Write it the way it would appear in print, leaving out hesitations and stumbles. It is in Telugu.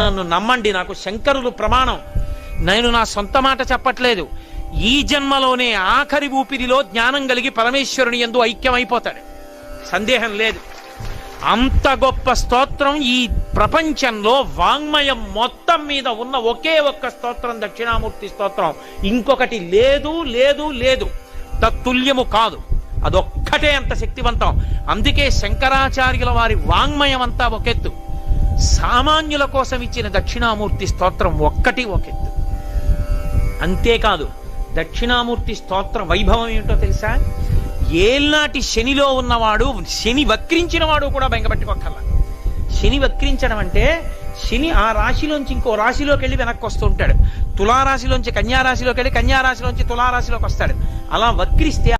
నన్ను నమ్మండి, నాకు శంకరులు ప్రమాణం. నేను నా సొంత మాట చెప్పట్లేదు. ఈ జన్మలోనే ఆఖరి ఊపిరిలో జ్ఞానం కలిగి పరమేశ్వరుని యందు ఐక్యమైపోతాడు, సందేహం లేదు. అంత గొప్ప స్తోత్రం ఈ ప్రపంచంలో వాంగ్మయం మొత్తం మీద ఉన్న ఒకే ఒక్క స్తోత్రం దక్షిణామూర్తి స్తోత్రం. ఇంకొకటి లేదు లేదు లేదు, తత్తుల్యము కాదు. అదొక్కటే అంత శక్తివంతం. అందుకే శంకరాచార్యుల వారి వాంగ్మయం అంతా ఒకెత్తు, సామాన్యుల కోసం ఇచ్చిన దక్షిణామూర్తి స్తోత్రం ఒక్కటి ఒకెత్తు. అంతేకాదు, దక్షిణామూర్తి స్తోత్రం వైభవం ఏమిటో తెలుసా? ఏల్నాటి శనిలో ఉన్నవాడు, శని వక్రించిన వాడు కూడా బెంగపెట్టుకోకల్లా. శని వక్రించడం అంటే శని ఆ రాశిలోంచి ఇంకో రాశిలోకి వెళ్ళి వెనక్కి వస్తూ ఉంటాడు. తులారాశిలోంచి కన్యారాశిలోకి వెళ్ళి కన్యారాశిలోంచి తులారాశిలోకి వస్తాడు. అలా వక్రిస్తే